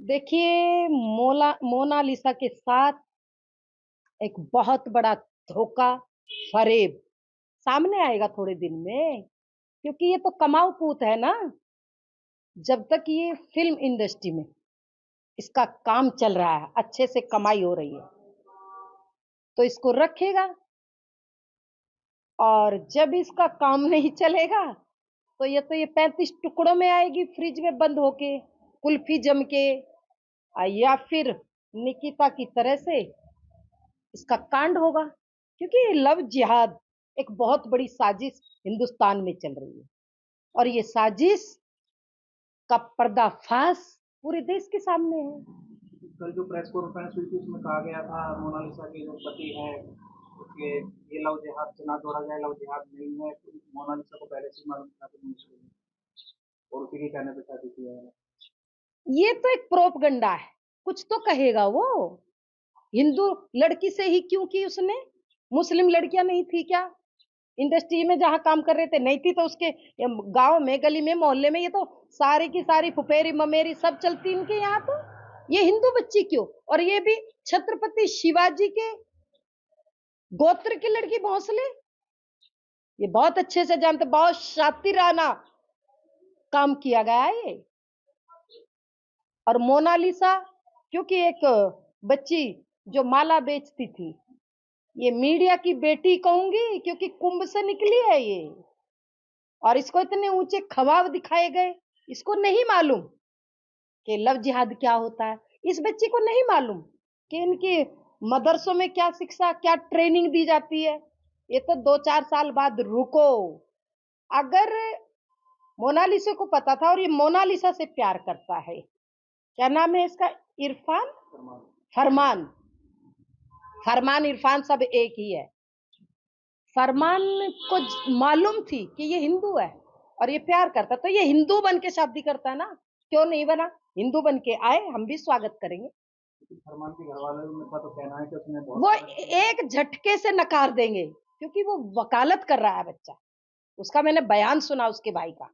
देखिए, मोनालिसा के साथ एक बहुत बड़ा धोखा, फरेब सामने आएगा थोड़े दिन में, क्योंकि ये तो कमाऊ पूत है ना। जब तक ये फिल्म इंडस्ट्री में इसका काम चल रहा है, अच्छे से कमाई हो रही है, तो इसको रखेगा। और जब इसका काम नहीं चलेगा, तो ये 35 टुकड़ों में आएगी, फ्रिज में बंद होके, कुल्फी जम के। या फिर निकिता की तरह से इसका कांड होगा, क्योंकि लव जिहाद एक बहुत बड़ी साजिश हिंदुस्तान में चल रही है। और ये साजिश का पर्दाफाश पूरे देश के सामने है। कल जो प्रेस कॉन्फ्रेंस हुई थी उसमें कहा गया था मोनालिसा के जो पति हैं उसके ये लव जिहाद से ना जोड़ा जाए, लव जिहाद नहीं है। तो मोनालिसा को पहले से ही मालूम था कि मुझे और उसी के कहने पे शादी की है। ये तो एक प्रोपगंडा है, कुछ तो कहेगा वो। हिंदू लड़की से ही क्यों की उसने? मुस्लिम लड़कियां नहीं थी क्या इंडस्ट्री में जहां काम कर रहे थे? नहीं थी तो उसके गांव में, गली में, मोहल्ले में ये तो सारी की सारी फुफेरी ममेरी सब चलती इनके यहाँ। तो ये हिंदू बच्ची क्यों? और ये भी छत्रपति शिवाजी के गोत्र की लड़की भोंसले। ये बहुत अच्छे से जानते, बहुत शातिराना काम किया गया है ये। और मोनालिसा क्योंकि एक बच्ची जो माला बेचती थी, ये मीडिया की बेटी कहूंगी, क्योंकि कुंभ से निकली है ये। और इसको इतने ऊंचे ख्वाब दिखाए गए, इसको नहीं मालूम कि लव जिहाद क्या होता है। इस बच्ची को नहीं मालूम कि इनके मदरसों में क्या शिक्षा, क्या ट्रेनिंग दी जाती है। ये तो 2-4 साल बाद रुको। अगर मोनालिसा को पता था, और ये मोनालिसा से प्यार करता है, क्या नाम है इसका? इरफान, फरमान। फरमान इरफान सब एक ही है। फरमान को मालूम थी कि ये हिंदू है और ये प्यार करता, तो ये हिंदू बन के शादी करता है ना। क्यों नहीं बना? हिंदू बन के आए, हम भी स्वागत करेंगे। सलमान के घर वालों का तो कहना है कि उसने वो बहुत सारे एक झटके से नकार देंगे, क्योंकि वो वकालत कर रहा है बच्चा। उसका मैंने बयान सुना उसके भाई का।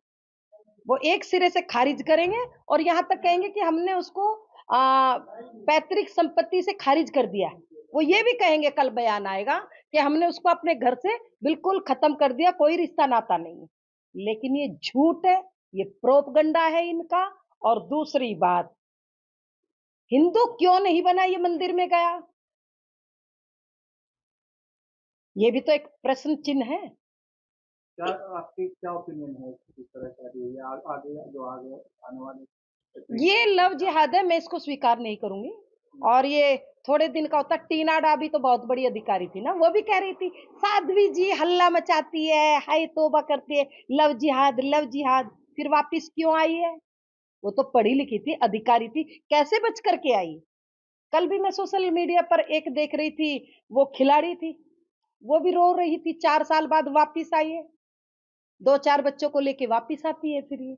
वो एक सिरे से खारिज करेंगे, और यहां तक कहेंगे कि हमने उसको पैतृक संपत्ति से खारिज कर दिया। वो ये भी कहेंगे, कल बयान आएगा, कि हमने उसको अपने घर से बिल्कुल खत्म कर दिया, कोई रिश्ता नाता नहीं है। लेकिन ये झूठ है, ये प्रोपगंडा है इनका। और दूसरी बात, हिंदू क्यों नहीं बना, ये मंदिर में गया, ये भी तो एक प्रश्न चिन्ह है। क्या आपकी क्या ओपिनियन है किस तरह शादी हुई है आगे जो आगे आने वाले ये पीढ़ी लव जिहाद है, मैं इसको स्वीकार नहीं करूंगी। और ये थोड़े दिन का होता। टीना डाबी तो बहुत बड़ी अधिकारी थी ना, वो भी कह रही थी साध्वी जी हल्ला मचाती है, हाय तौबा करती है, लव जिहाद लव जिहाद। फिर वापस क्यों आई है? वो तो पढ़ी लिखी थी, अधिकारी थी, कैसे बच करके आई? कल भी मैं सोशल मीडिया पर एक देख रही थी, वो खिलाड़ी थी, वो भी रो रही थी, 4 साल बाद वापिस आई है, 2-4 बच्चों को लेके वापिस आती है फिर ये।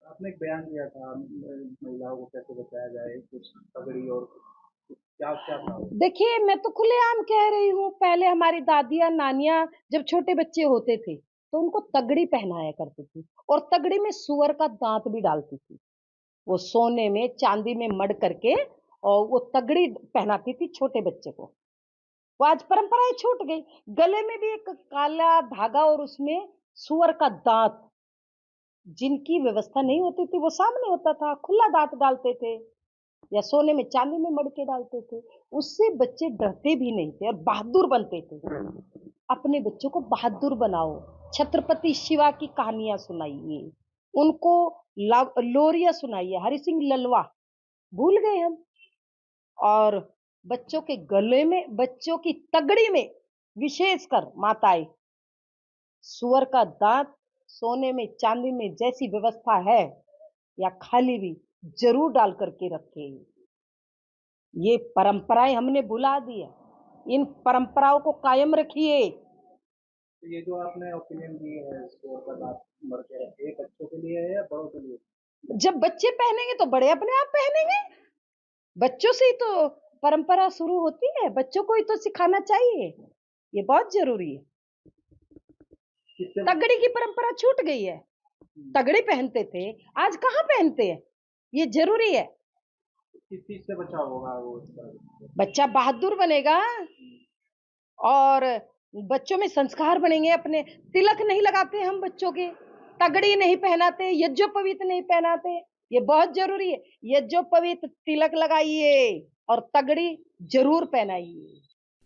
आपने एक बयान दिया था महिलाओं को कैसे बचाया जाए कुछ पगड़ी और क्या क्या था वो? देखिए, मैं तो खुलेआम कह रही हूँ, पहले हमारी दादियाँ, नानियाँ जब छोटे बच्चे होते थे, तो उनको तगड़ी पहनाया करती थी, और तगड़ी में सूअर का दांत भी डालती थी। वो सोने में, चांदी में मढ़ करके, और वो तगड़ी पहनाती थी छोटे बच्चे को। वो आज परंपराएं छूट गई। गले में भी एक काला धागा, और उसमें सूअर का दांत। जिनकी व्यवस्था नहीं होती थी, वो सामने होता था, खुला दांत डालते थे, या सोने में, चांदी में मड़ के डालते थे। उससे बच्चे डरते भी नहीं थे और बहादुर बनते थे। अपने बच्चों को बहादुर बनाओ। छत्रपति शिवा की कहानियां सुनाइए उनको, लोरिया सुनाइए, हरि सिंह नलवा भूल गए हम। और बच्चों के गले में, बच्चों की तगड़ी में, विशेषकर माताएं, सुअर का दांत, सोने में, चांदी में जैसी व्यवस्था है, या खाली भी, जरूर डाल करके रखे। ये परंपराएं हमने भुला दी है, इन परंपराओं को कायम रखिए। तो ये जो आपने ओपिनियन दी है इसको का बात मर के रखे बच्चों के लिए है या बड़ों के लिए? जब बच्चे पहनेंगे तो बड़े अपने आप पहनेंगे। बच्चों से ही तो परंपरा शुरू होती है, बच्चों को ही तो सिखाना चाहिए। ये बहुत जरूरी है। किससे तगड़ी की परंपरा छूट गई है। तगड़ी पहनते थे, आज कहाँ पहनते हैं? ये जरूरी है। किस चीज से बचाव होगा वो इस तरह से? बच्चा बहादुर बनेगा और बच्चों में संस्कार बनेंगे अपने। तिलक नहीं लगाते हम बच्चों के, तगड़ी नहीं पहनाते, यज्ञोपवीत नहीं पहनाते, ये बहुत जरूरी है। यज्ञोपवीत, तिलक लगाइए और तगड़ी जरूर पहनाइए।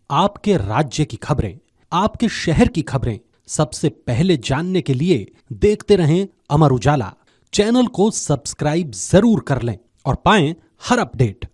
आपके राज्य की खबरें, आपके शहर की खबरें सबसे पहले जानने के लिए देखते रहें अमर उजाला। चैनल को सब्सक्राइब जरूर कर लें और पाएं हर अपडेट।